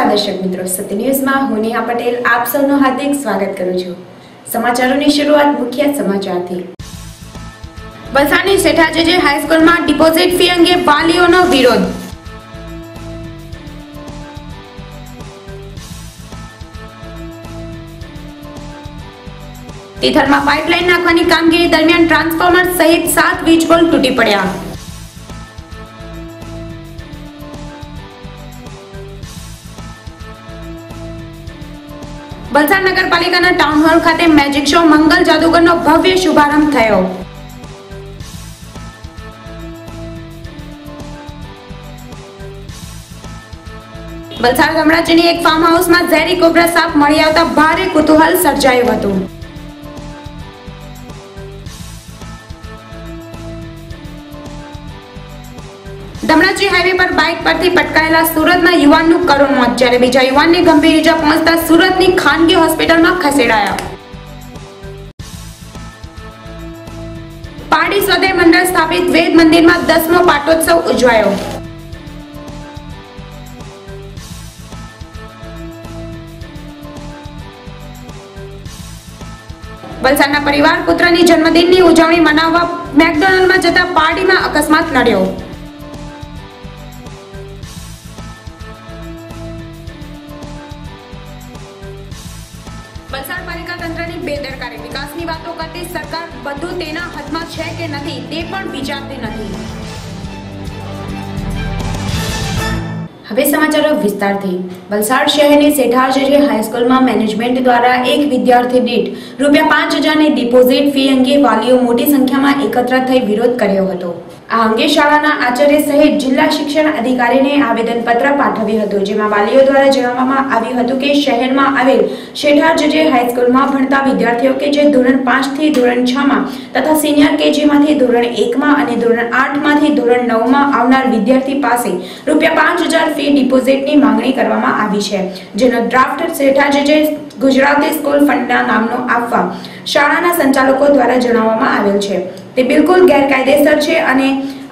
નમસ્કાર દર્शक મિત્રો, સત્ય ન્યૂઝમાં હું નેહા પટેલ આપ સૌનું હાર્દિક સ્વાગત કરું છું। સમાચારોની શરૂઆત મુખ્ય સમાચારથી। વલસાડની શેઠા જેજે હાઈસ્કૂલમાં ડિપોઝિટ ફી અંગે વાલીઓનો વિરોધ। તિથલમાં પાઇપલાઇન નાખવાની કામગીરી દરમિયાન ટ્રાન્સફોર્મર સહિત 7 વીજ પોલ તૂટી પડ્યા। વલસાડ નગરપાલિકાના ટાઉન હોલ ખાતે મેજિક શો મંગલ જાદુગરનો ભવ્ય શુભારંભ થયો। વલસાડ ગમડાચીની એક ફાર્મ હાઉસમાં ઝેરી કોબ્રા સાપ મળી આવતા ભારે કુતૂહલ સર્જાયું હતું। ધમણાજી હાઈવે પર બાઇક પરથી પટકાયેલા સુરતના યુવાનનું કરુણ મોત, જ્યારે બીજા યુવાનને ગંભીર ઈજા પહોંચતા સુરતની ખાનગી હોસ્પિટલમાં ખસેડાયા। પારડી સ્વદેવ મંડળ સ્થાપિત વેદ મંદિરમાં 10મો પાટોત્સવ ઉજવાયો। વલસાડના પરિવાર પુત્રની જન્મદિનની ઉજવણી મનાવવા મેકડોનાલ્ડમાં જતા પારડીમાં અકસ્માત નડ્યો। વલસાડ પાલિકા તંત્રની બેદરકારી, વિકાસની વાતો કરતી સરકાર બધું તેના હાથમાં છે કે નથી તે પણ વિચારતી નથી। હવે સમાચારો વિસ્તારથી। વલસાડ શહેરની શેઠા જેજે હાઈસ્કૂલમાં મેનેજમેન્ટ દ્વારા એક વિદ્યાર્થી દીઠ ₹5000ની ડિપોઝિટ ફી અંગે વાલીઓ મોટી સંખ્યામાં એકત્ર થઈ વિરોધ કર્યો હતો। આ અંગે શાળાના આચાર્ય સહિત જિલ્લા શિક્ષણ અધિકારીને આવેદનપત્ર પાઠવ્યું હતું, જેમાં વાલીઓ દ્વારા જણાવવામાં આવ્યું હતું કે શહેરમાં આવેલ શેઠા જેજે હાઈસ્કૂલમાં ભણતા વિદ્યાર્થીઓ કે જે ધોરણ 5 થી ધોરણ 6 માં તથા સિનિયર કેજીમાંથી ધોરણ 1 માં અને ધોરણ 8 માંથી ધોરણ 9 માં આવનાર વિદ્યાર્થી પાસે ₹5000 ફી ડિપોઝિટની માંગણી કરવામાં આવી છે, જેનો ડ્રાફ્ટ શેઠા જેજે ગુજરાતી સ્કૂલ ફંડના નામનો આપવા શાળાના સંચાલકો દ્વારા જણાવવામાં આવેલ છે। તે બિલકુલ ગેરકાયદેસર છે અને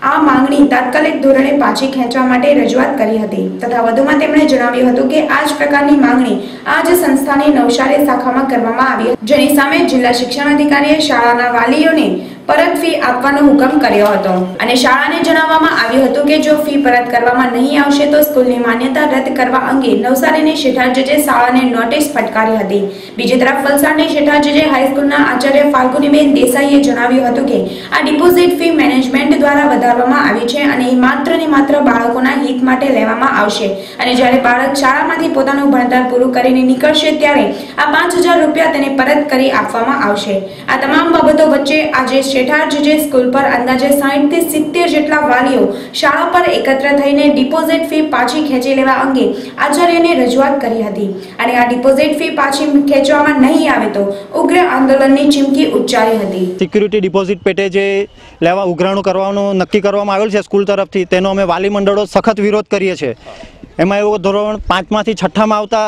આ માંગણી તાત્કાલિક ધોરણે પાછી ખેંચવા માટે રજૂઆત કરી હતી તથા વધુમાં તેમણે જણાવ્યું હતું કે આ જ પ્રકારની માંગણી આ જ સંસ્થાની નવસારી શાખામાં કરવામાં આવી, જેની સામે જિલ્લા શિક્ષણ અધિકારીએ શાળાના વાલીઓને પરત ફી આપવાનો હુકમ કર્યો હતો અને શાળાને જણાવવામાં આવ્યું હતું કે જો ફી પરત કરવામાં નહીં આવશે તો સ્કૂલની માન્યતા રદ કરવા અંગે નવસારીની શેઠા જેજે શાળાને નોટિસ ફટકારી હતી। બીજી તરફ વલસાડની શેઠા જેજે હાઈસ્કૂલના આચાર્ય ફાલ્ગુનીબેન દેસાઈએ જણાવ્યું હતું કે આ ડિપોઝિટ ફી મેનેજમેન્ટ દ્વારા વધારવામાં આવી છે અને એ માત્ર ને માત્ર બાળકોના હિત માટે લેવામાં આવશે અને જ્યારે બાળક શાળામાંથી પોતાનું ભણતર પૂરું કરીને નીકળશે ત્યારે આ ₹5000 તેને પરત કરી આપવામાં આવશે। આ તમામ બાબતો વચ્ચે આજે શેઠા જેજે સ્કૂલ પર અંદાજે 60 થી 70 જેટલા વાલીઓ શાળા પર એકત્ર થઈને ડિપોઝિટ ફી પાછી ખેંચી લેવા અંગે આચાર્યને રજૂઆત કરી હતી અને આ ડિપોઝિટ ફી પાછી ખેંચવામાં નહીં આવે તો ઉગ્ર આંદોલનની ચીમકી ઉચ્ચારી હતી। સિક્યુરિટી ડિપોઝિટ પેટે જે લેવા ઉઘરાણું કરવાનું નક્કી કરવામાં આવેલ છે સ્કૂલ તરફથી, તેનો અમે વાલી મંડળો સખત વિરોધ કરીએ છીએ। એમાં એવું ધોરણ 5 માંથી 6 માં આવતા,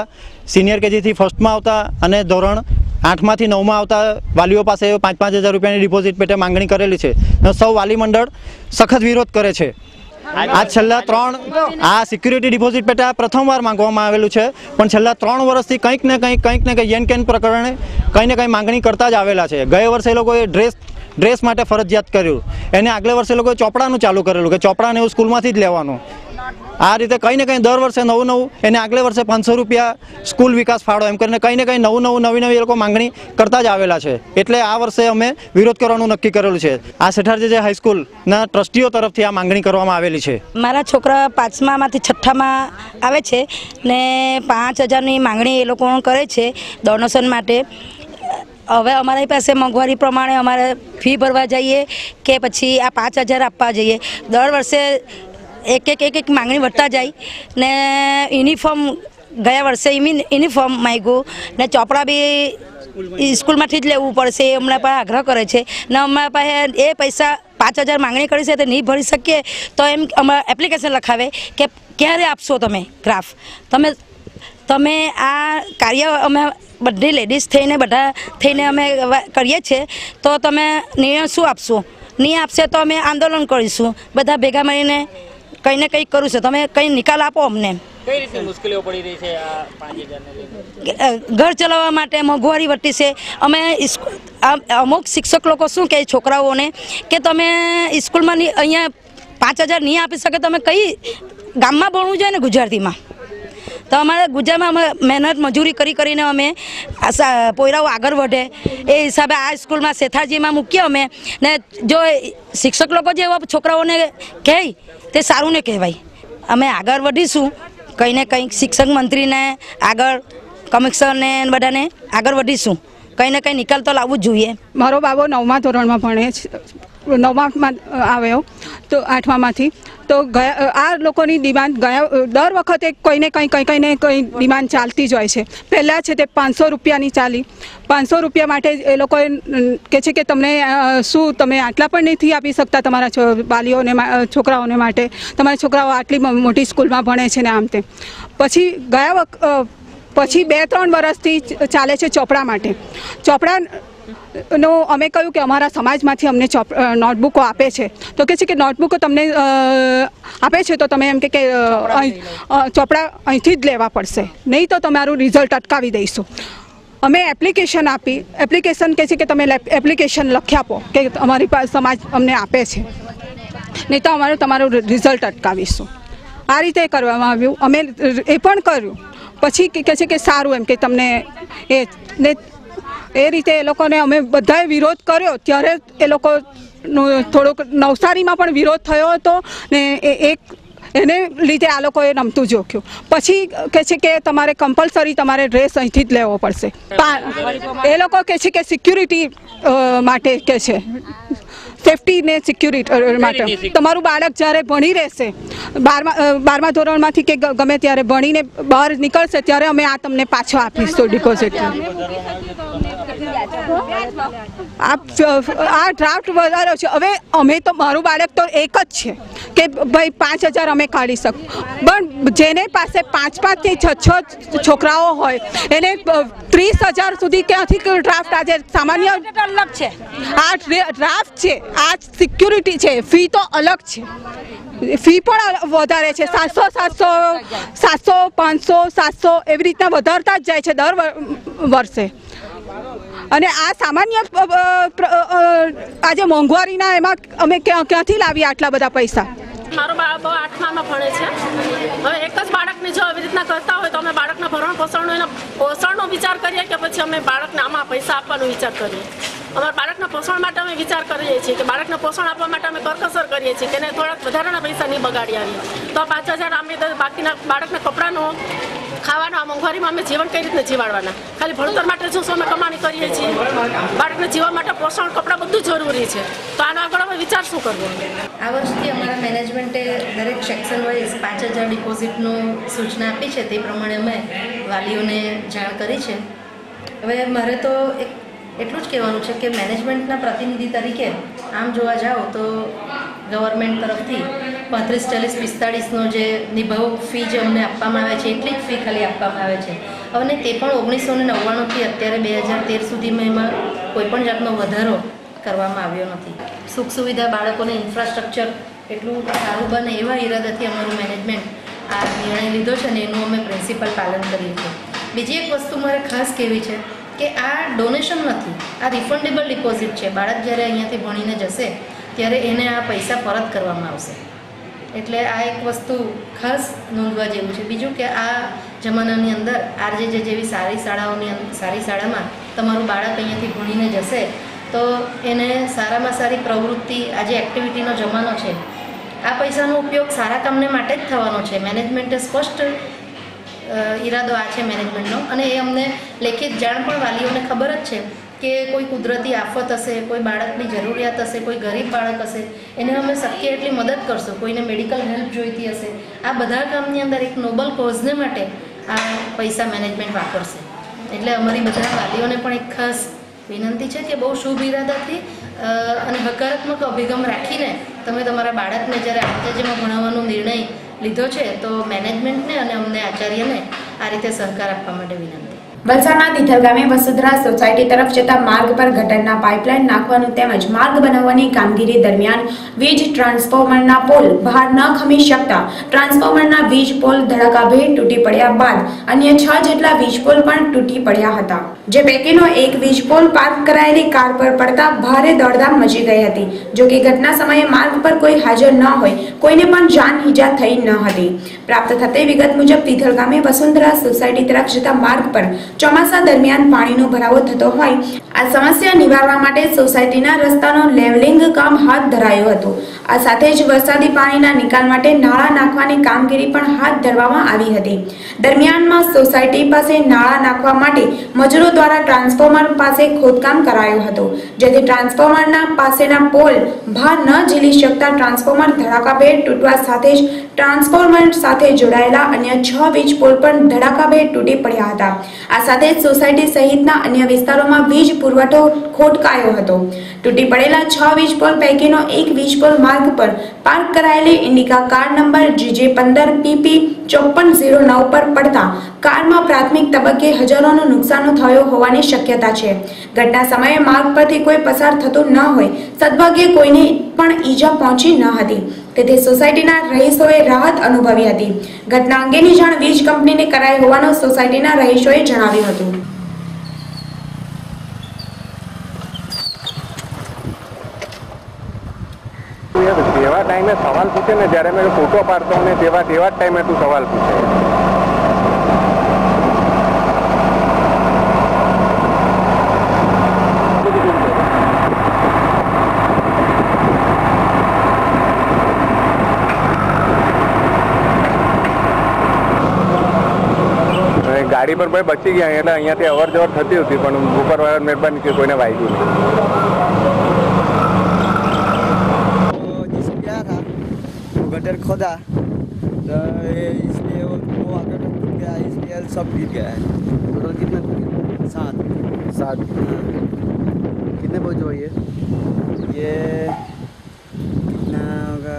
સિનિયર કેજીથી ફર્સ્ટમાં આવતા અને ધોરણ 8 માંથી 9 માં આવતા વાલીઓ પાસે 5,000 રૂપિયાની ડિપોઝિટ પેટે માંગણી કરેલી છે। સૌ વાલી મંડળ સખત વિરોધ કરે છે। આ છેલ્લા 3 આ સિક્યુરિટી ડિપોઝિટ પેટા પ્રથમવાર માંગવામાં આવેલું છે, પણ છેલ્લા 3 વર્ષથી કંઈક ને કંઈ યેન કેન પ્રકરણે કંઈ ને કંઈ માંગણી કરતા જ આવેલા છે। ગયા વર્ષે એ લોકોએ ડ્રેસ માટે ફરજિયાત કર્યું, એને આગલે વર્ષે લોકોએ ચોપડાનું ચાલુ કરેલું કે ચોપડાને એવું સ્કૂલમાંથી જ લેવાનું। આ રીતે કંઈ ને કંઈ દર વર્ષે નવું એને આગલે વર્ષે ₹500 સ્કૂલ વિકાસ ફાળો એમ કરીને કંઈ ને કંઈ નવી એ લોકો માંગણી કરતા જ આવેલા છે। એટલે આ વર્ષે અમે વિરોધ કરવાનું નક્કી કરેલું છે। આ શેઠા જેજે હાઈસ્કૂલના ટ્રસ્ટીઓ તરફથી આ માંગણી કરવામાં આવેલી છે। મારા છોકરા 5માંથી 6માં આવે છે ને 5000ની માંગણી એ લોકો કરે છે ડોનેશન માટે। હવે અમારી પાસે મોંઘવારી પ્રમાણે અમારે ફી ભરવા જઈએ કે પછી આ 5000 આપવા જઈએ, દર વર્ષે એક માંગણી વધતા જાય ને યુનિફોર્મ ગયા વર્ષે યુનિફોર્મ માંગ્યું ને ચોપડા બી સ્કૂલમાંથી જ લેવું પડશે એ હમણાં પાસે આગ્રહ કરે છે ને અમારા પાસે એ પૈસા 5000 માંગણી કરી છે તે નહીં ભરી શકીએ તો એમ અમારે એપ્લિકેશન લખાવે કે ક્યારે આપશો તમે ગ્રાફ, તમે આ કાર્ય અમે બધી લેડીઝ થઈને બધા થઈને અમે કરીએ છીએ તો તમે નિર્ણય શું આપશો? નહીં આપશે તો અમે આંદોલન કરીશું, બધા ભેગા મળીને કંઈ ને કંઈ કરું છું, તમે કંઈ નિકાલ આપો અમને। કઈ રીતે મુશ્કેલીઓ પડી રહી છે આ 5000 ને લઈને? ઘર ચલાવવા માટે મોંઘવારી વધતી છે. અમે અમુક શિક્ષક લોકો શું કહે છોકરાઓને કે તમે સ્કૂલમાં અહીંયા 5000 નહીં આપી શકે, તમે કઈ ગામમાં ભણવું જોઈએ ને ગુજરાતીમાં. તો અમારે ગુજરાતમાં અમે મહેનત મજૂરી કરીને અમે પોયરાઓ આગળ વધે એ હિસાબે આ સ્કૂલમાં શેઠાજીમાં મૂકીએ અમે. ને જો શિક્ષક લોકો જે એવા છોકરાઓને કહે તે સારું ને કહેવાય. અમે આગળ વધીશું કંઈ ને કંઈક શિક્ષક મંત્રીને આગળ કમિશનરને બધાને આગળ વધીશું. કંઈ ને કંઈ નિકાલ તો લાવવું જ જોઈએ. મારો બાબો 9મા ધોરણમાં ભણે છે, 9માં આવ્યો તો 8માંથી. તો આ લોકોની ડિમાન્ડ દર વખતે કંઈને કંઈ ડિમાન્ડ ચાલતી જ હોય છે. પહેલાં છે તે 500 રૂપિયાની ચાલી. 500 રૂપિયા માટે એ લોકોએ કહે છે કે તમને શું તમે આટલા પણ નથી આપી શકતા તમારા વાલીઓને છોકરાઓને માટે? તમારા છોકરાઓ આટલી મોટી સ્કૂલમાં ભણે છે ને આમ તેમ. પછી 2-3 વર્ષથી ચાલે છે ચોપડા માટે. ચોપડાનો અમે કહ્યું કે અમારા સમાજમાંથી અમને નોટબુકો આપે છે. તો કહે છે કે નોટબુકો તમને આપે છે તો તમે એમ કે ચોપડા અહીંથી જ લેવા પડશે, નહીં તો તમારું રિઝલ્ટ અટકાવી દઈશું. અમે એપ્લિકેશન આપી. એપ્લિકેશન કહે છે કે તમે એપ્લિકેશન લખી આપો કે અમારી પાસે સમાજ અમને આપે છે, નહીં તો તમારું રિઝલ્ટ અટકાવીશું. આ રીતે કરવામાં આવ્યું. અમે એ પણ કર્યું. પછી કહે છે કે સારું એમ કે તમને એ રીતે એ લોકોને અમે બધાએ વિરોધ કર્યો. ત્યારે એ લોકોનો થોડોક નવસારીમાં પણ વિરોધ થયો હતો ને એને લીધે આ લોકોએ નમતું જોખ્યું. પછી કહે છે કે તમારે કમ્પલસરી તમારે ડ્રેસ અહીંથી જ લેવો પડશે. એ લોકો કહે છે કે સિક્યુરિટી માટે કહે છે, સેફટી ને સિક્યુરિટી માટે. તમારું બાળક જ્યારે ભણી રહેશે 12મા ધોરણમાંથી કે ગમે ત્યારે ભણીને બહાર નીકળશે ત્યારે અમે આ તમને પાછો આપીશું ડિપોઝિટ. આ ડ્રાફ્ટ વધારો છે. હવે અમે તો મારું બાળક તો એક જ છે કે ભાઈ 5000 અમે કાઢી શકું, પણ જેને પાસે 5-5 થી 6 છોકરાઓ હોય એને 30,000 સુધી ક્યાંથી ડ્રાફ્ટ? આજે સામાન્ય અલગ છે, આ ડ્રાફ્ટ છે, આ સિક્યુરિટી છે. ફી તો અલગ છે, ફી પણ વધારે છે. 700, 500, 700 એવી રીતના વધારતા જ જાય છે દર વર્ષે. અને આ સામાન્ય આજે મોંઘવારીના એમાં અમે ક્યાંથી લાવીએ આટલા બધા પૈસા? મારો બાળકો 8મામાં ભણે છે. હવે એક જ બાળકને જો આવી રીતના કરતા હોય તો અમે બાળકના ભરણ પોષણનો વિચાર કરીએ કે પછી અમે બાળકને આમાં પૈસા આપવાનો વિચાર કરીએ? અમારા બાળકના પોષણ માટે અમે વિચાર કરીએ છીએ કે બાળકને પોષણ આપવા માટે અમે કરકસર કરીએ છીએ કે એને થોડાક વધારાના પૈસા નહીં બગાડી આવીએ. તો 5000 અમે બાકીના બાળકના કપડાનો, ખાવાનો, આ મોંઘવારીમાં અમે જીવન કઈ રીતે જીવાડવાના? ખાલી ભણતર માટે શું અમે કમાણી કરીએ છીએ? બાળકને જીવવા માટે પોષણ, કપડાં બધું જરૂરી છે. તો આનો આગળ અમે વિચાર શું કરવો? આ વર્ષથી અમારા મેનેજમેન્ટે દરેક સેક્શન વાઇઝ 5000 ડિપોઝિટનું સૂચના આપી છે. તે પ્રમાણે અમે વાલીઓને જાણ કરી છે. હવે મારે તો એટલું જ કહેવાનું છે કે મેનેજમેન્ટના પ્રતિનિધિ તરીકે આમ જોવા જાઓ તો ગવર્મેન્ટ તરફથી 35, 40, 45નો જે નિભાવ ફી જે અમને આપવામાં આવે છે એટલી જ ફી ખાલી આપવામાં આવે છે. અને તે પણ 1999થી અત્યારે 2013 સુધીમાં એમાં કોઈપણ જાતનો વધારો કરવામાં આવ્યો નથી. સુખ સુવિધા, બાળકોને ઇન્ફ્રાસ્ટ્રક્ચર એટલું સારું બને એવા ઈરાદાથી અમારું મેનેજમેન્ટ આ નિર્ણય લીધો છે અને એનું અમે પ્રિન્સિપલ પાલન કરીએ છીએ. બીજી એક વસ્તુ મારે ખાસ કહેવી છે કે આ ડોનેશન નથી, આ રિફંડેબલ ડિપોઝિટ છે. બાળક જ્યારે અહીંયાથી ભણીને જશે ત્યારે એને આ પૈસા પરત કરવામાં આવશે. એટલે આ એક વસ્તુ ખાસ નોંધવા જેવું છે. બીજું કે આ જમાનાની અંદર આરજે જેવી સારી શાળામાં તમારું બાળક અહીંયાથી ભણીને જશે તો એને સારામાં સારી પ્રવૃત્તિ, આજે એક્ટિવિટીનો જમાનો છે, આ પૈસાનો ઉપયોગ સારા કામને માટે જ થવાનો છે. મેનેજમેન્ટે સ્પષ્ટ ઈરાદો આ છે મેનેજમેન્ટનો. અને એ અમને લેખિત જાણ પણ વાલીઓને ખબર જ છે કે કોઈ કુદરતી આફત હશે, કોઈ બાળકની જરૂરિયાત હશે, કોઈ ગરીબ બાળક હશે, એને અમે શક્ય એટલી મદદ કરશું. કોઈને મેડિકલ હેલ્પ જોઈતી હશે, આ બધા કામની અંદર એક નોબલ કોઝને માટે આ પૈસા મેનેજમેન્ટ વાપરશે. એટલે અમારી બધા વાલીઓને પણ એક ખાસ વિનંતી છે કે બહુ શુભ ઈરાદાથી અને હકારાત્મક અભિગમ રાખીને તમે તમારા બાળકને જ્યારે આચાર્યમાં ભણાવવાનો નિર્ણય લીધો છે તો મેનેજમેન્ટને અને અમને આચાર્યને આ રીતે સહકાર આપવા માટે વિનંતી. વલસાડના તિથલ ગામે વસુંધરા સોસાયટી તરફ જતા માર્ગ પર ગટરના પાઇપલાઇન નાખવાનું તેમજ માર્ગ બનાવવાની કામગીરી દરમિયાન વીજ ટ્રાન્સફોર્મરના પોલ બહાર ન ખમી શકતા ટ્રાન્સફોર્મરના વીજ પોલ ધડાકાભેર તૂટી પડ્યા બાદ અન્ય 6 જેટલા વીજ પોલ પણ તૂટી પડ્યા હતા, જે પૈકીનો એક વીજ પોલ પાર્ક કરાયેલી કાર પર પડતા ભારે દોડધામ મચી ગઈ હતી। જો કે ઘટના સમયે માર્ગ પર કોઈ હાજર ન હોય કોઈને પણ જાનઈજા થઈ ન હતી। પ્રાપ્ત થતી વિગત મુજબ તિથલ ગામે વસુંધરા સોસાયટી તરફ જતા માર્ગ પર ચોમાસા દરમિયાન પાણીનો ભરાવો થતો હોય આ સમસ્યા નિવારવા માટે સોસાયટીના રસ્તાનો લેવલિંગ કામ હાથ ધરાયું હતું। આ સાથે જ વરસાદી પાણીના નિકાલ માટે નાળા નાખવાની કામગીરી પણ હાથ ધરવામાં આવી હતી। દરમિયાનમાં સોસાયટી પાસે નાળા નાખવા માટે મજૂરો દ્વારા ટ્રાન્સફોર્મર પાસે ખોદકામ કરાયું હતું, જેથી ટ્રાન્સફોર્મરના પાસેના પોલ ભાર ન ઝીલી શકતા ટ્રાન્સફોર્મર ધડાકાભેર તૂટવા સાથે જ ટ્રાન્સફોર્મર સાથે જોડાયેલા અન્ય 6 વીજ પોલ પણ ધડાકાભેર તૂટી પડ્યા હતા। આ સાથે સોસાયટી સહિતના અન્ય વિસ્તારોમાં વીજ પુરવઠો ખોટકાયો હતો। તૂટી પડેલા 6 વીજ પોલ પૈકીનો એક વીજ પોલ માર્ગ પર પાર્ક કરાયેલી ઇન્ડિકા કાર નંબર GJ15PP 5409 પર પડતા કારમાં પ્રાથમિક તબક્કે હજારોનો નુકસાન થયો હોવાની શક્યતા છે। ઘટના સમયે માર્ગ પરથી કોઈ પસાર થતું ન હોય સદભાગ્યે કોઈને પણ ઈજા પહોંચી ન હતી, તેથી સોસાયટીના રહીશોએ રાહત અનુભવી હતી। ઘટના અંગેની જાણ વીજ કંપનીને કરાઈ હોવાનું સોસાયટીના રહીશોએ જણાવ્યું હતું। જેવા ટાઈમે સવાલ પૂછે ને જ્યારે મેં ફોટો પાડતો ને તેવા જ ટાઈમે તું સવાલ પૂછે। ગાડી પર ભાઈ બચી ગયા એટલે અહીંયાથી અવર જવર થતી હતી, પણ ઉપરવાળા મહેરબાની કે કોઈને વાગ્યું નહીં। गटर खोदा तो इसलिए वो आकर टूट गया, इसलिए सब गिर गया है। टोटल कितना? 7 कितने बोझ हो ये कितना होगा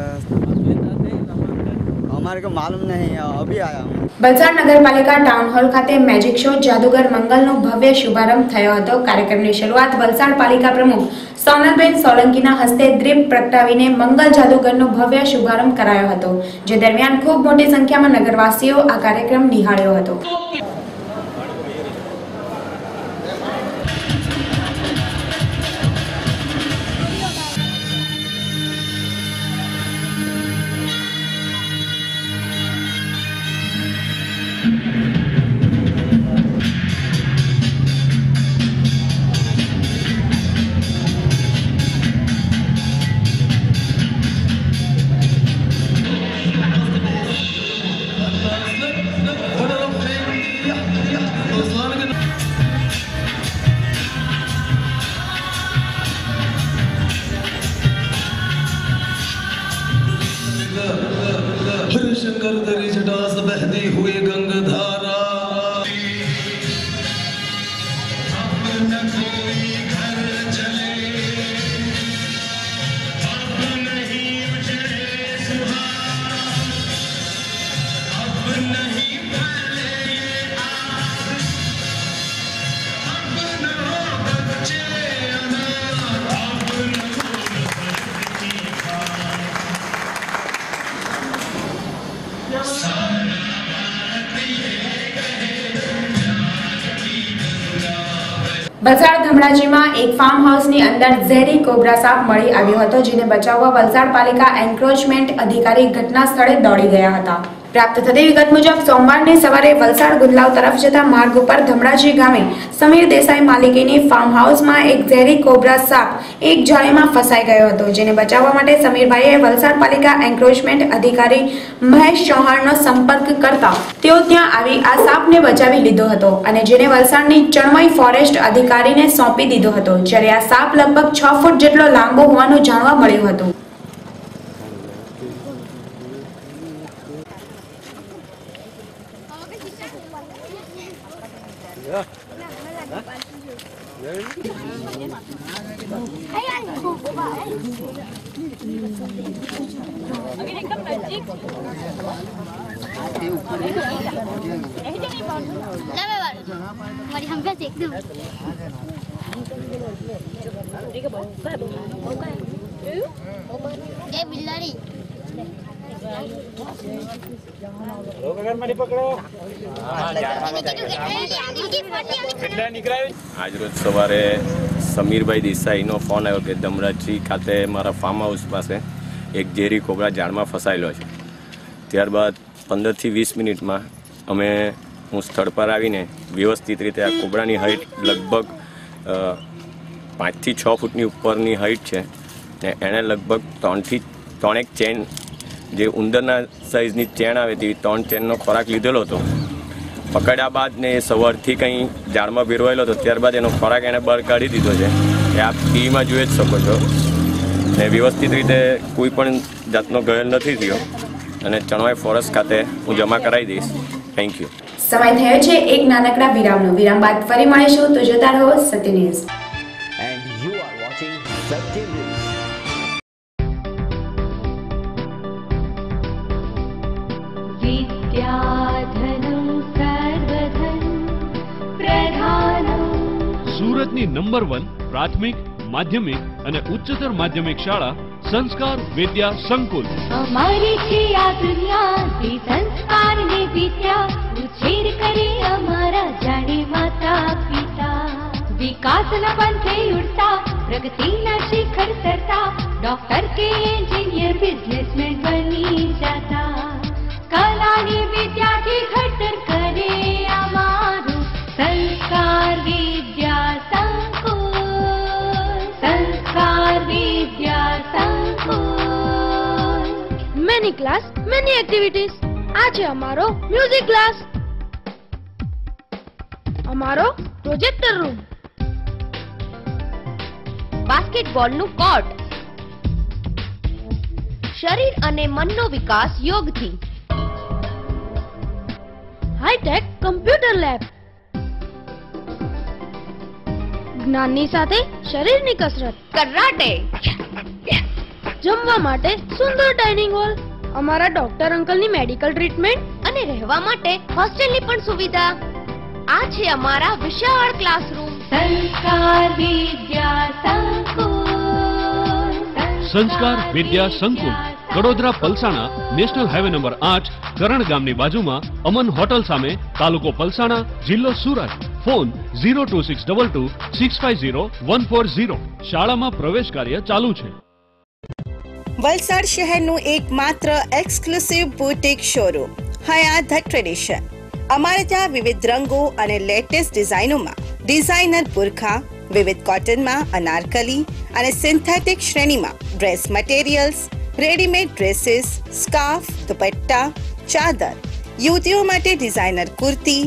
हमारे को मालूम नहीं है, अभी आया हूँ। વલસાડ નગરપાલિકા ટાઉન હોલ ખાતે મેજિક શો જાદુગર મંગલનો ભવ્ય શુભારંભ થયો હતો। કાર્યક્રમની શરૂઆત વલસાડ પાલિકા પ્રમુખ સોનલબેન સોલંકીના હસ્તે દીપ પ્રગટાવીને મંગલ જાદુગરનો ભવ્ય શુભારંભ કરાયો હતો, જે દરમિયાન ખૂબ મોટી સંખ્યામાં નગરવાસીઓ આ કાર્યક્રમ નિહાળ્યો હતો। शंकर तेरी जटा से बहती हुई गंगाधारा, अब न कोई घर चले, अब नहीं उजड़े सुहाग, अब नहीं फैले ये आग, अब न हो बच्चे अनाथ, अब न कोई વલસાડ ધમડાજીમાં એક ફાર્મ હાઉસની અંદર ઝેરી કોબ્રા સાપ મળી આવ્યો હતો, જેને બચાવવા વલસાડ પાલિકા એન્ક્રોચમેન્ટ અધિકારી ઘટના સ્થળે દોડી ગયા હતા। પ્રાપ્ત થતી વિગત મુજબ સોમવારની સવારે વલસાડ ગુંદલાવ તરફ જતા માર્ગ ઉપર ધમડાજી ગામે સમીર દેસાઈ માલિકીની ફાર્મ હાઉસમાં એક ઝેરી કોબ્રા સાપ એક જાળીમાં ફસાઈ ગયો હતો, જેને બચાવવા માટે સમીરભાઈએ વલસાડ પાલિકા એન્ક્રોચમેન્ટ અધિકારી મહેશ ચૌહાણનો સંપર્ક કરતા તેઓ ત્યાં આવી આ સાપને બચાવી લીધો હતો અને જેને વલસાડની ચણમઈ ફોરેસ્ટ અધિકારીને સોંપી દીધો હતો, જ્યારે આ સાપ લગભગ 6 ફૂટ જેટલો લાંબો હોવાનું જાણવા મળ્યું હતું। हमारी हम कैसे एकदम ए बिल्लाड़ी આજરોજ સવારે સમીરભાઈ દેસાઈનો ફોન આવ્યો કે ધમરાજી ખાતે મારા ફાર્મ હાઉસ પાસે એક ઝેરી કોબરા ઝાડમાં ફસાયેલો છે. ત્યારબાદ 15 થી 20 મિનિટમાં હું સ્થળ પર આવીને વ્યવસ્થિત રીતે આ કોબરાની હાઈટ લગભગ 5 થી 6 ફૂટની ઉપરની હાઈટ છે ને એણે લગભગ 3 ચેન જે ઉંદરના સાઇઝની ચેન આવે તેવી 3 ચેનનો ખોરાક લીધેલો હતો. પકડ્યા બાદ ને સવારથી કંઈ ઝાડમાં ભેરવાયેલો હતો. ત્યારબાદ એનો ખોરાક એણે બહાર કાઢી દીધો છે એ આપ ટીવીમાં જોઈ જ શકો છો. ને વ્યવસ્થિત રીતે કોઈ પણ જાતનો ઘાયલ નથી થયો અને ચણવાઈ ફોરેસ્ટ ખાતે હું જમા કરાવી દઈશ. Thank you. સમય થયો છે એક નાનકડા વિરામનો. વિરામ બાદ ફરી મળીશું, તો જોતા રહો Satya News. And you are watching Satya News. સુરતની નંબર 1 પ્રાથમિક, માધ્યમિક અને ઉચ્ચતર માધ્યમિક શાળા સંસ્કાર વિદ્યા સંકુલ. અમારી છે આ દુનિયા તે સંસ્કાર ને વિદ્યા ઉછેર કરે અમારા જાણે માતા પિતા. વિકાસના પંથે ઉડતા પ્રગતિના શિખર સરતા ડોક્ટર કે એન્જિનિયર બિઝનેસમેન બની જતા. કલાની વિદ્યાથી ઘડતર કરે અમારું સંસ્કાર વિદ્યા સંકુલ. સંસ્કાર વિદ્યા સંકુલ. Many class, many activities. આજે અમારો મ્યુઝિક ક્લાસ, અમારો પ્રોજેક્ટર રૂમ, બાસ્કેટબોલનું કોર્ટ, શરીર અને મનનો વિકાસ યોગથી, હાઈટેક કમ્પ્યુટર લેબ, જ્ઞાનની સાથે શરીરની કસરત, કરાટે, જમવા માટે સુંદર ડાઇનિંગ હોલ, અમારા ડોક્ટર અંકલની મેડિકલ ટ્રીટમેન્ટ અને રહેવા માટે હોસ્ટેલની પણ સુવિધા. આ છે અમારા વિશાળ ક્લાસરૂમ. સંસ્કાર વિદ્યા સંકુલ. સંસ્કાર વિદ્યા સંકુલ Kadodara Palsana national highway number 8 કરણ ગામની બાજુમાં અમન હોટલ સામે, તાલુકો પલસાણા, જિલ્લો સુરત. ફોન 02622650140. શાળામાં પ્રવેશ કાર્ય ચાલુ છે. વલસાડ શહેરનું એકમાત્ર exclusive boutique showroom Hyatt the tradition. અમારે ત્યાં વિવિધ રંગો અને લેટેસ્ટ ડિઝાઇનોમાં ડિઝાઇનર બુરખા, વિવિધ કોટનમાં અનારકલી અને સિન્થેટિક શ્રેણીમાં dress materials, readymade dresses, scarf, dupatta, ચાદર, યુવતીઓ માટે ડિઝાઇનર કુર્તી,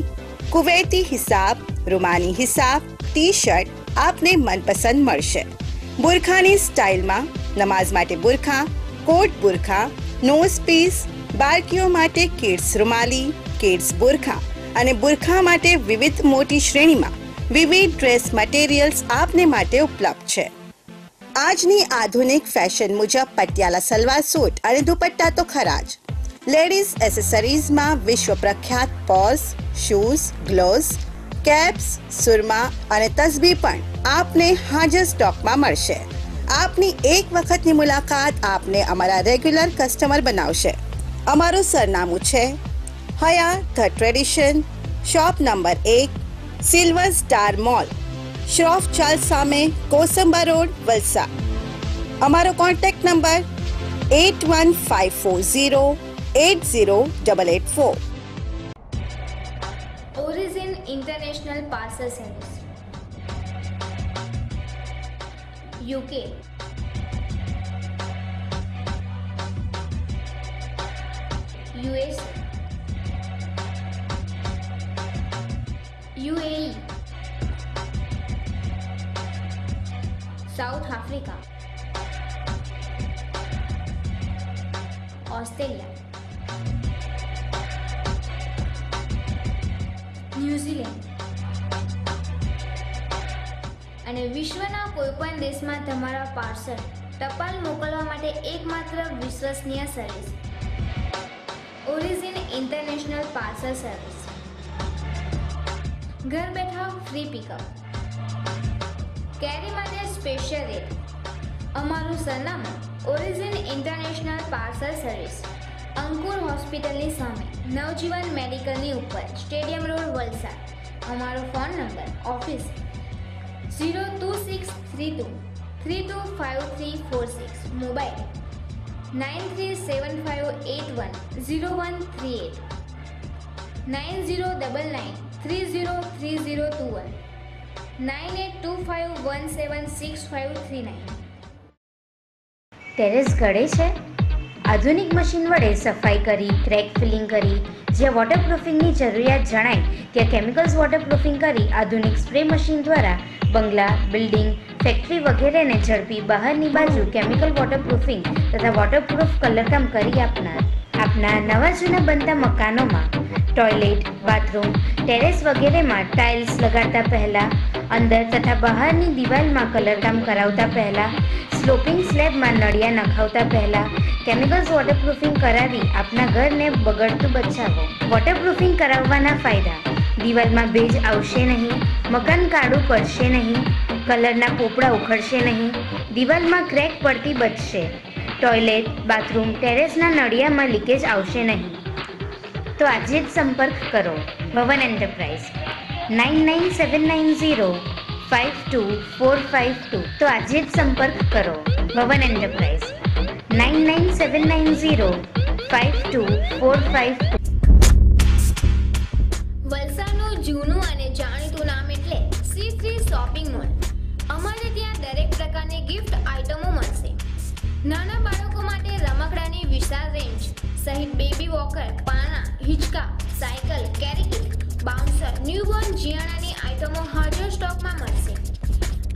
કુવૈતી હિસાબ, રૂમાની હિસાબ, ટી શર્ટ આપને મનપસંદ મળશે. બુરખાની સ્ટાઇલમાં નમાઝ માટે બુરખા, કોટ બુરખા, નોઝ પીસ, બાળકીઓ માટે કિડ્સ રૂમાલી, કિડ્સ બુરખા અને બુરખા માટે વિવિધ મોટી શ્રેણીમાં વિવિધ ડ્રેસ મટીરિયલ્સ આપને માટે ઉપલબ્ધ છે. આજની આધુનિક ફેશન મુજબ પટિયાલા સલવાર સૂટ અને દુપટ્ટા તો ખરા જ. લેડીઝ એસેસરીઝમાં વિશ્વ પ્રખ્યાત પર્સ, શૂઝ, ગ્લોવ્સ, કેપ્સ, સુરમા અને તસ્બી પણ આપને હાજર સ્ટોકમાં મળશે. આપની એક વખતની મુલાકાત આપને અમારા રેગ્યુલર કસ્ટમર બનાવશે. અમારું સરનામું છે Hayat the tradition, shop number 1, silver star mall, Shroff Chawl સામે, કોસંબા રોડ, વલસાડ. અમારો contact number 8154080884. Origin international parcel service, UK, US, UAE, South Africa, Australia, New Zealand અને વિશ્વના કોઈપણ દેશમાં તમારા પાર્સલ ટપાલ મોકલવા માટે એકમાત્ર વિશ્વસનીય service origin international parcel service. ઘર બેઠા ફ્રી પિકઅપ, કેરી માટે સ્પેશિયલ રેટ. અમારું સરનામું ઓરિજિન ઇન્ટરનેશનલ પાર્સલ સર્વિસ, અંકુર હોસ્પિટલની સામે, નવજીવન મેડિકલની ઉપર, સ્ટેડિયમ રોડ, વલસાડ. અમારો phone number office 02632 325346, mobile 9375810138, 9099303021, 9825176539. Terrace ગળે છે? આધુનિક મશીન વડે સફાઈ કરી, ક્રેક ફિલિંગ કરી, જ્યાં વોટરપ્રૂફિંગની જરૂરિયાત જણાય ત્યાં કેમિકલ્સ વોટરપ્રૂફિંગ કરી આધુનિક સ્પ્રે મશીન દ્વારા બંગલા, બિલ્ડિંગ, ફેક્ટરી વગેરેને ઝડપી બહારની બાજુ કેમિકલ વોટરપ્રૂફિંગ તથા વોટરપ્રૂફ કલરકામ કરી આપના નવા જૂના બનતા મકાનોમાં ટોયલેટ, બાથરૂમ, ટેરેસ વગેરેમાં ટાઇલ્સ લગાડતા પહેલાં, અંદર તથા બહારની દિવાલમાં કલરકામ કરાવતા પહેલાં, સ્લોપિંગ સ્લેબમાં નળિયા નખાવતા પહેલાં કેમિકલ્સ વોટરપ્રૂફિંગ કરાવી આપના ઘરને બગડતું બચાવો. વોટરપ્રૂફિંગ કરાવવાના ફાયદા: દિવાલમાં ભેજ આવશે નહીં, મકાન કાળું પડશે નહીં, કલરના પોપડા ઉખડશે નહીં, દિવાલમાં ક્રેક પડતી બચશે, ટોયલેટ, બાથરૂમ, ટેરેસના નળિયામાં લીકેજ આવશે નહીં. તો આજે જ સંપર્ક કરો ભવન એન્ટરપ્રાઇઝ 9979052452. તો આજે જ સંપર્ક કરો ભવન એન્ટરપ્રાઇઝ 9979052452. વલસાડનું જૂનું અને જાણીતું નામ એટલે C3 શોપિંગ મોલ. અમારે ત્યાં દરેક પ્રકારની ગિફ્ટ આઇટમો મળશે. નાના બાળકો માટે રમકડાની વિશાળ રેન્જ સહિત બેબી વોકર, પાળણા, હિંચકા, સાયકલ, કેરી કિટ, બાઉન્સર, ન્યૂબોર્ન જિયાણાની આઇટમો હાજર સ્ટોકમાં મળશે.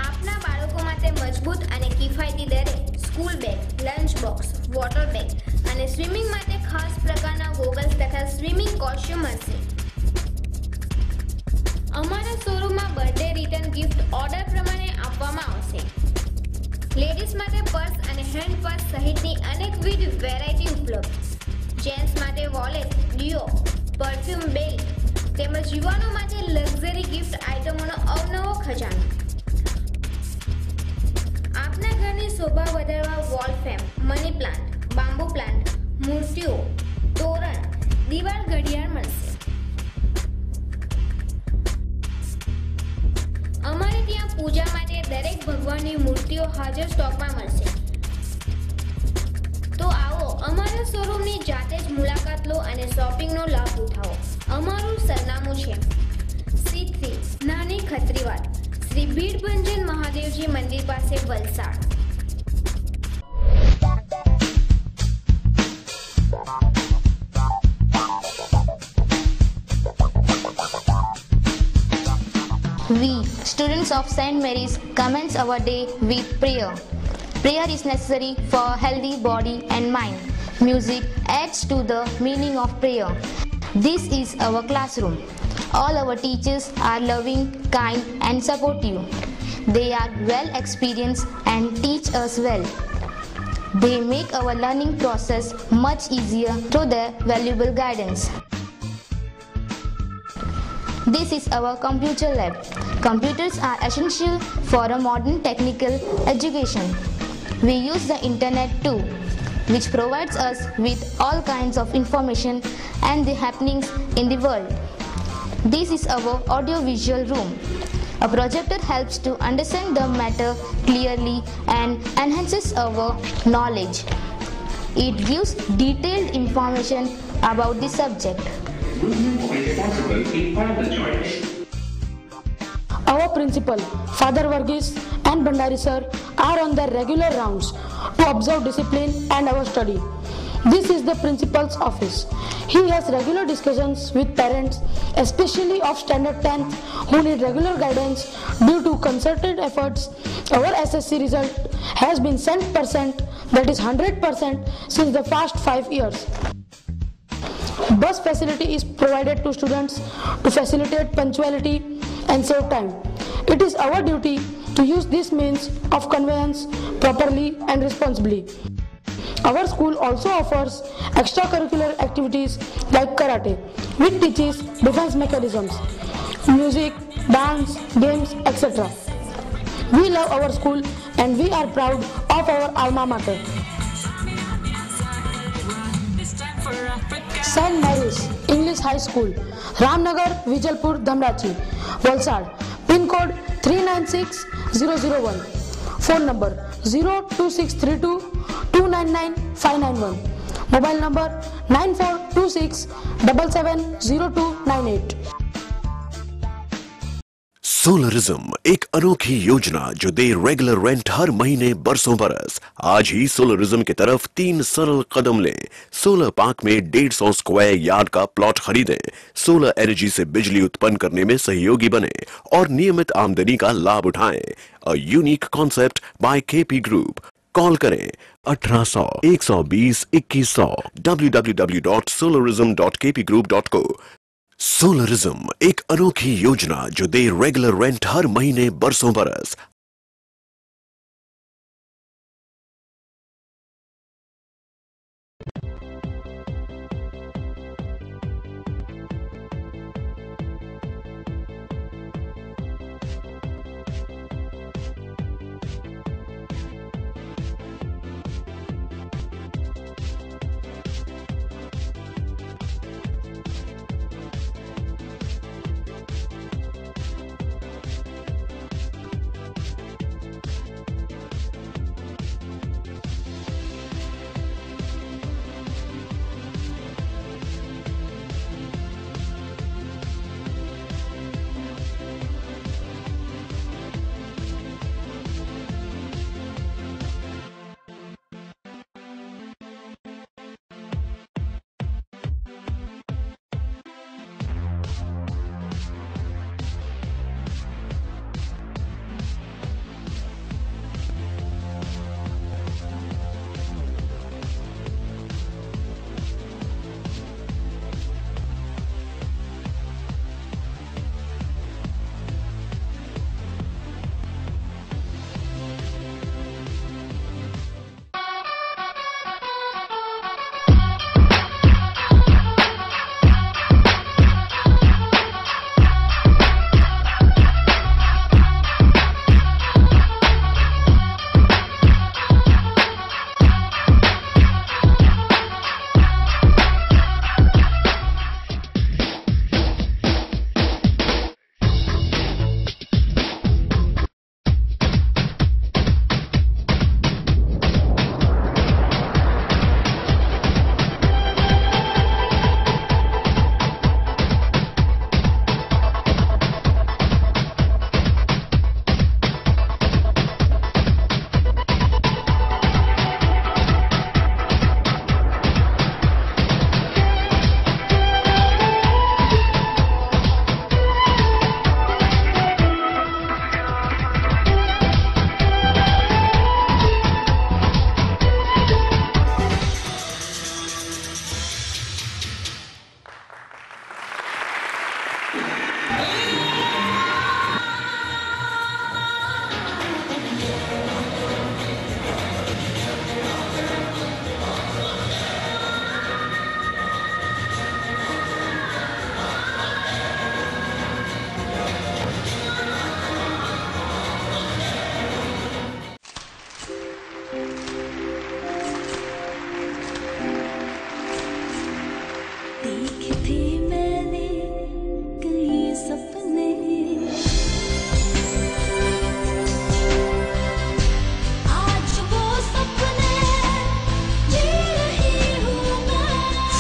આપના બાળકો માટે મજબૂત અને કિફાયતી દરે school bag, lunch box, water bag અને સ્વિમિંગ માટે ખાસ પ્રકારના ગોગલ્સ તથા સ્વિમિંગ કોસ્ચ્યુમ મળશે. અમારા શોરૂમમાં બર્થડે રિટર્ન ગિફ્ટ ઓર્ડર પ્રમાણે આપવામાં આવશે. લેડીઝ માટે પર્સ અને હેન્ડ પર્સ સહિતની અનેકવિધ વેરાયટી ઉપલબ્ધ. જેન્ટ્સ માટે વોલેટ, ડિયો, પરફ્યુમ, બેલ્ટ તેમજ યુવાનો માટે લક્ઝરી ગિફ્ટ આઇટમોનો અવનવો ખજાનો. આપના ઘરની શોભા વધારવા wall frame, money plant, bamboo plant, મૂર્તિઓ, તોરણ, દિવાલ ઘડિયાળ મળશે. અમારે ત્યાં પૂજા માટે દરેક ભગવાનની મૂર્તિઓ હાજર સ્ટોકમાં મળશે. તો આવો અમારા શોરૂમની જાતે જ મુલાકાત લો અને શોપિંગનો લાભ ઉઠાવો. અમારું સરનામું છે C3 નાની ખત્રીવાડ, શ્રી ભીડભંજન મહાદેવજી મંદિર પાસે, Valsad. We, students of St. Mary's, commence our day with prayer. Prayer is necessary for healthy body and mind. Music adds to the meaning of prayer. This is our classroom. All our teachers are loving, kind and supportive. They are well experienced and teach us well. They make our learning process much easier through their valuable guidance. This is our computer lab. Computers are essential for a modern technical education. We use the internet too, which provides us with all kinds of information and the happenings in the world. This is our audio-visual room. A projector helps to understand the matter clearly and enhances our knowledge. It gives detailed information about the subject. Our principal, Father Varghese and Bhandari sir are on their regular rounds to observe discipline and our study. This is the principal's office. He has regular discussions with parents, especially of standard 10th, who need regular guidance. Due to concerted efforts, our SSC result has been cent percent, that is 100% since the past 5 years. Bus facility is provided to students to facilitate punctuality and save time. It is our duty to use this means of conveyance properly and responsibly. Our school also offers extracurricular activities like karate, which teaches defense mechanisms. music, dance, games, etc. We love our school and we are proud of our alma mater. St. Mary's English High School, Ramnagar, Vijalpur, Dhamrachi, Valsad. Pin code 396001. Phone number 02632 299 591. Mobile number 9426 770298. सोलरिज्म एक अनोखी योजना जो दे regular rent हर महीने बरसों बरस। आज ही सोलरिज्म की तरफ 3 सरल कदम लें। सोलर पार्क में 150 स्क्वायर यार्ड का प्लॉट खरीदें, सोलर एनर्जी से बिजली उत्पन्न करने में सहयोगी बने और नियमित आमदनी का लाभ उठाएं। A unique concept bye KP group. Call करें 1800 120 2100 www.solarism.kpgroup.co। सोलरिज्म एक अनोखी योजना जो दे रेगुलर रेंट हर महीने बरसों बरस।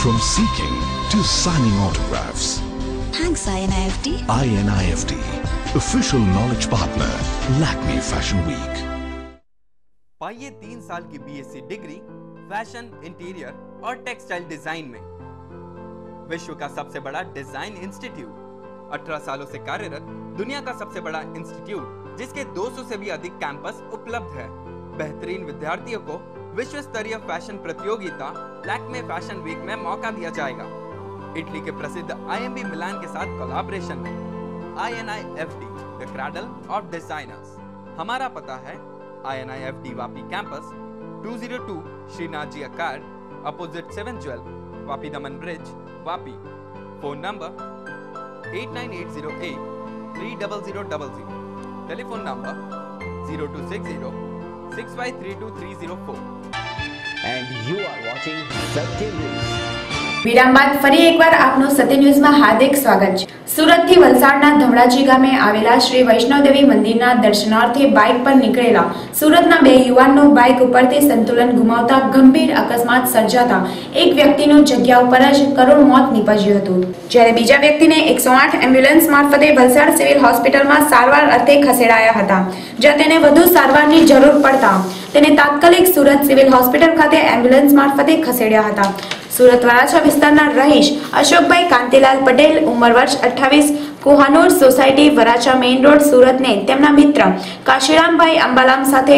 From seeking to signing autographs. Thanks INIFT. INIFT, official knowledge partner, Lakme Fashion Week. पाइए 3 साल की बीएससी डिग्री फैशन, इंटीरियर और टेक्सटाइल डिजाइन में। विश्व का सबसे बड़ा डिजाइन इंस्टीट्यूट, 18 सालों से कार्यरत, दुनिया का सबसे बड़ा इंस्टीट्यूट जिसके 200 से भी अधिक कैंपस उपलब्ध है। बेहतरीन विद्यार्थियों को विश्व स्तरीय फैशन प्रतियोगिता लैक्मे फैशन वीक में मौका दिया जाएगा। इटली के प्रसिद्ध IMB मिलान के साथ कोलैबोरेशन में। INIFT, the cradle of designers. हमारा पता है INIFT वापी कैंपस, 202 श्रीनाथ जी अकार, opposite 7 jewel, Vapi Daman bridge, Vapi. Phone number 89808 30000. Telephone number 0260 6532 304. And you are watching Satya News. વિરામ બાદ ફરી એકવાર આપનું સત્ય ન્યૂઝમાં હાર્દિક સ્વાગત છે. સુરતથી વલસાડના ધમડાજી ગામે આવેલા શ્રી વૈષ્ણોદેવી મંદિરના દર્શનાર્થે બાઇક પર નીકળેલા સુરતના બે યુવાનનું બાઇક ઉપરથી સંતુલન ગુમાવતા ગંભીર અકસ્માત સર્જાતા એક વ્યક્તિનું જગ્યા ઉપર જ કરુણ મોત નીપજ્યું હતું, જ્યારે બીજા વ્યક્તિને 108 એમ્બ્યુલન્સ મારફતે વલસાડ સિવિલ હોસ્પિટલમાં સારવાર અર્થે ખસેડાયા હતા, જ્યાં તેને વધુ સારવારની જરૂર પડતા તેને તાત્કાલિક સુરત સિવિલ હોસ્પિટલ ખાતે એમ્બ્યુલન્સ મારફતે ખસેડ્યા હતા. સુરત વરાછા વિસ્તારના રહીશ અશોકભાઈ કાંતિલાલ પટેલ ઉંમર વર્ષ 28 કોહાનૂર સોસાયટી વરાછા મેઇન રોડ સુરતને તેમના મિત્ર કાશીરામભાઈ અંબાલામ સાથે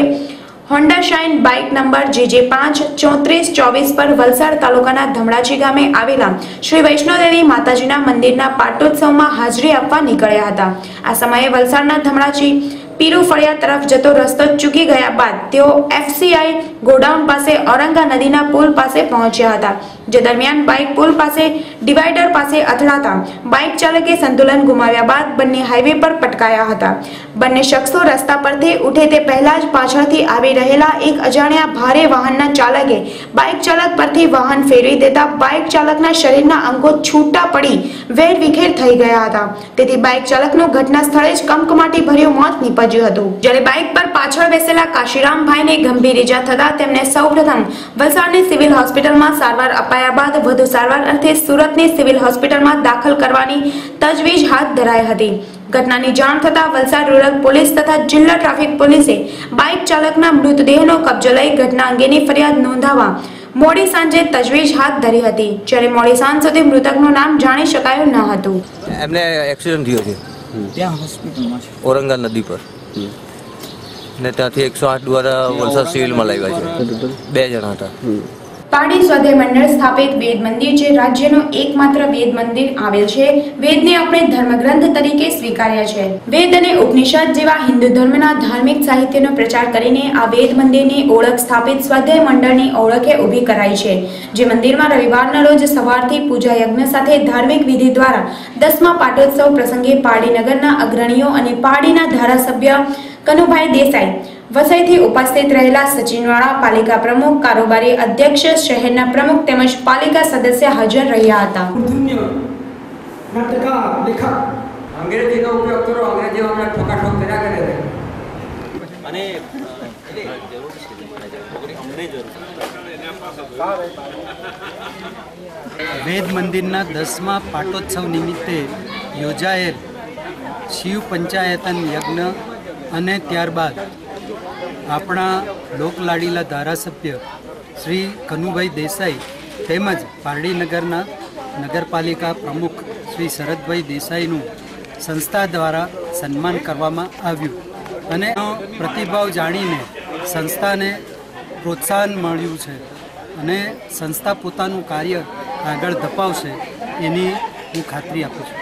Honda shine bike number JJ53424 પર વલસાડ તાલુકાના ધમડાજી ગામે આવેલા શ્રી વૈષ્ણોદેવી માતાજીના મંદિરના પાટોત્સવમાં હાજરી આપવા નીકળ્યા હતા. આ સમયે વલસાડના ધમડાજી પીરુ ફળિયા તરફ જતો રસ્તો ચૂકી ગયા બાદ તેઓ FCI ગોડાઉન પાસે ઔરંગા નદીના પુલ પાસે પહોંચ્યા હતા, જે દરમિયાન બાઇક પુલ પાસે ડિવાઈડર પાસે અથડાતા બાઇક ચાલકે સંતુલન ગુમાવ્યા બાદ બંને હાઈવે પર પટકાયા હતા. બંને શખ્સો રસ્તા પરથી ઉઠે તે પહેલા જ પાછળથી આવી રહેલા એક અજાણ્યા ભારે વાહનના ચાલકે બાઇક ચાલક પરથી વાહન ફેરવી દેતા બાઇક ચાલકના શરીરના અંગો છૂટા પડી વેરવિખેર થઈ ગયા હતા. તેથી બાઇક ચાલકનું ઘટના સ્થળે જ કમકમાટી ભર્યું મોત નીપજ્યું હતું, જ્યારે બાઇક પર પાછળ બેસેલા કાશીરામભાઈને ગંભીર ઈજા થતા તેમને સૌપ્રથમ વલસાડની સિવિલ હોસ્પિટલમાં સારવાર અપાયા બાદ વધુ સારવાર અર્થે સુરતની સિવિલ હોસ્પિટલમાં દાખલ કરવાની તજવીજ હાથ ધરાઈ હતી. ઘટનાની જાણ થતાં વલસાડ રૂરલ પોલીસ તથા જિલ્લા ટ્રાફિક પોલીસે બાઇક ચાલકના મૃતદેહનો કબજો લઈ ઘટના અંગેની ફરિયાદ નોંધાવવા મોડી સાંજે તજવીજ હાથ ધરી હતી, જ્યારે મોડી સાંજ સુધી મૃતકનું નામ જાણી શકાયું ન હતું. એમને એક્સિડન્ટ થયો છે ત્યાં હોસ્પિટલમાં ઔરંગા નદી પર, ને ત્યાંથી 108 દ્વારા વલસાડ સિવિલમાં લાવ્યા છે. 2 જણા હતા. પાડી સ્વાધ્યાય મંડળ સ્થાપિત વેદ મંદિર જે રાજ્યનું એકમાત્ર વેદ મંદિર આવેલ છે. વેદને આપણે ધર્મગ્રંથ તરીકે સ્વીકાર્યા છે. વેદ અને ઉપનિષદ જેવા હિન્દુ ધર્મના ધાર્મિક સાહિત્યનો પ્રચાર કરીને આ વેદ મંદિરની ઓળખ સ્થાપિત સ્વાધ્યાય મંડળની ઓળખે ઊભી કરાઈ છે, જે મંદિરમાં રવિવારના રોજ સવારથી પૂજા યજ્ઞ સાથે ધાર્મિક વિધિ દ્વારા 10મા પાટોત્સવ પ્રસંગે પાડી નગરના અગ્રણીઓ અને પાડીના ધારાસભ્ય કનુભાઈ દેસાઈ, વસઈથી ઉપસ્થિત રહેલા સચિનવાળા, પાલિકા પ્રમુખ, કારોબારી અધ્યક્ષ, શહેરના પ્રમુખ તેમજ પાલિકા સદસ્ય હાજર રહ્યા હતા. અંગ્રેજીનો ઉપયોગ કરો, અંગ્રેજી હમણાં ઠોકાઠોક કર્યા કરે છે અને વેદ મંદિરના 10મા પાટોત્સવ નિમિત્તે યોજાયેલ શિવ પંચાયતન યજ્ઞ અને ત્યારબાદ આપણા લોકલાડીલા ધારાસભ્ય શ્રી કનુભાઈ દેસાઈ તેમજ પારડીનગરના નગરપાલિકા પ્રમુખ શ્રી શરદભાઈ દેસાઈનું સંસ્થા દ્વારા સન્માન કરવામાં આવ્યું અને પ્રતિભાવ જાણીને સંસ્થાને પ્રોત્સાહન મળ્યું છે અને સંસ્થા પોતાનું કાર્ય આગળ ધપાવશે એની હું ખાતરી આપું છું.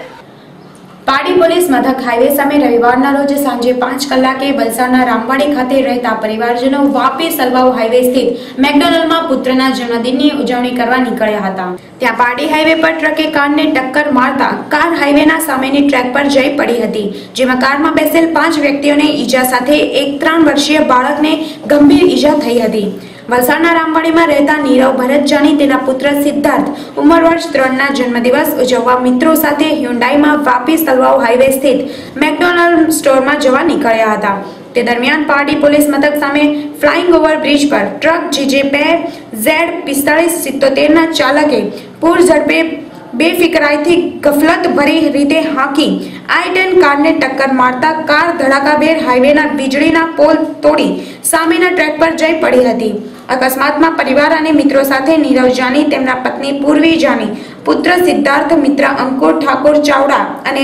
પાડી પોલીસ મથક હાઈવે સામે રવિવારના રોજ સાંજે 5 કલાકે વલસાડના રામવાડી ખાતે રહેતા પરિવારજનો વાપી સલવાવ હાઈવે સ્થિત મેકડોનલ્ડમાં પુત્રના જન્મદિનની ઉજવણી કરવા નીકળ્યા હતા. ત્યાં પાડી હાઈવે પર ટ્રકે કારને ટક્કર મારતા કાર હાઈવેના સામેની ટ્રેક પર જઈ પડી હતી, જેમાં કારમાં બેસેલ 5 વ્યક્તિઓને ઈજા સાથે એક 3 વર્ષીય બાળકને ગંભીર ઈજા થઈ હતી. વલસાડના રામવાડીમાં રહેતા નીરવ ભરતજાની તેના પુત્ર સિદ્ધાર્થ ઉંમર વર્ષ 3ના જન્મદિવસ ઉજવવા મિત્રો સાથે હ્યુન્ડાઈમાં વાપી સલવાવ હાઈવે સ્થિત મેકડોનલ્ડ સ્ટોરમાં જવા નીકળ્યા હતા. તે દરમિયાન પારડી પોલીસ મથક સામે ફ્લાઇંગ ઓવર બ્રિજ પર ટ્રક JJ2Z4577ના ચાલકે પૂર ઝડપે બેફિકરાઈથી ગફલત ભરી રીતે હાંકી I-10 કારને ટક્કર મારતા કાર ધડાકાભેર હાઈવેના વીજળીના પોલ તોડી સામેના ટ્રેક પર જઈ પડી હતી. અકસ્માતમાં પરિવાર અને મિત્રો સાથે નીરવ જાની, તેમના પત્ની પૂર્વી જાની, પુત્ર સિદ્ધાર્થ, મિત્ર અંકુર ઠાકોર ચાવડા અને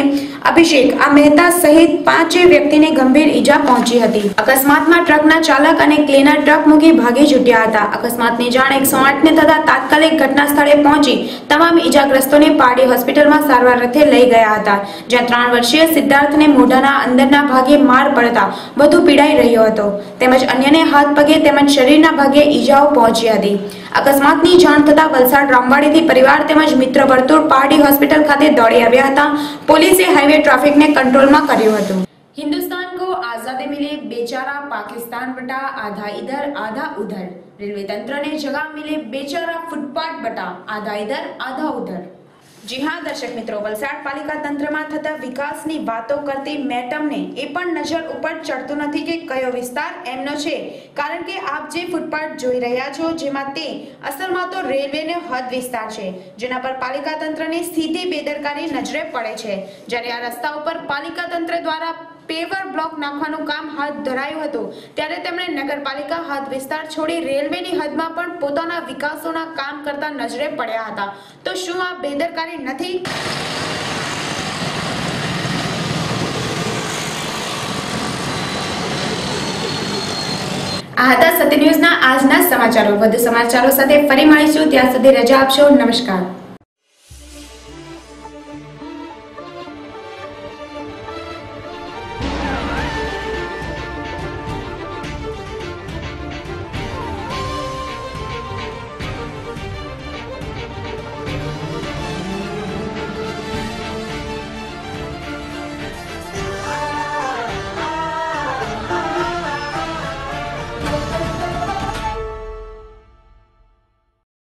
અભિષેક મહેતા સહિત 5 વ્યક્તિને ગંભીર ઈજા પહોંચી હતી. અકસ્માતમાં ટ્રકના ચાલક અને ક્લીનર ટ્રક મૂકી ભાગી છૂટ્યા હતા. અકસ્માતની જાણ 108ને થતા તાત્કાલિક ઘટના સ્થળે પહોંચી તમામ ઈજાગ્રસ્તોને પારડી હોસ્પિટલમાં સારવાર અર્થે લઈ ગયા હતા, જ્યાં 3 વર્ષીય સિદ્ધાર્થને મોઢાના અંદરના ભાગે માર પડતા વધુ પીડાઈ રહ્યો હતો, તેમજ અન્યને હાથ પગે તેમજ શરીરના ભાગે ઈજાઓ પહોંચી હતી. અકસ્માતની જાણ થતા વલસાડ રામવાડીથી પરિવાર તેમજ મિત્ર વર્તુળ પારડી હોસ્પિટલ ખાતે દોડી આવ્યા હતા. પોલીસે હાઈવે हाईवे ट्रैफिक ने कंट्रोल में कर्યું હતું। हिंदुस्तान को आजादी मिले बेचारा पाकिस्तान बटा आधा इधर आधा उधर। रेलवे तंत्र ने जगह मिले बेचारा फुटपाथ बटा आधा इधर आधा उधर। जी हाँ दर्शक मित्रों, वलसाड पालिका तंत्र में थता विकासनी वातो करती मैडम ने ए पण नजर ऊपर चढ़तो नहीं कि कयो विस्तार एमनो छे, कारण के आप जे फूटपाथ जोई रह्या छो जेमां ते असलमां तो रेलवे ने हद विस्तार छे, जेना पर पालिका तंत्र ने सीधी बेदरकारी नजरे पड़े छे। ज्यारे आ रस्ता पर पालिका तंत्र द्वारा पेवर ब्लॉक नाखવાનું કામ હાથ ધરાયું હતું ત્યારે તેમણે નગરપાલિકા હદ વિસ્તાર છોડી રેલવેની હદમાં પણ પોતાના વિકાસોના કામ કરતા નજરે પડ્યા હતા। તો શું આ બેદરકારી નથી? આ હતા સત્ય ન્યૂઝના આજના સમાચારો। વધુ સમાચારો સાથે ફરી મળીશું, ત્યાં સુધી રજા આપશો। નમસ્કાર।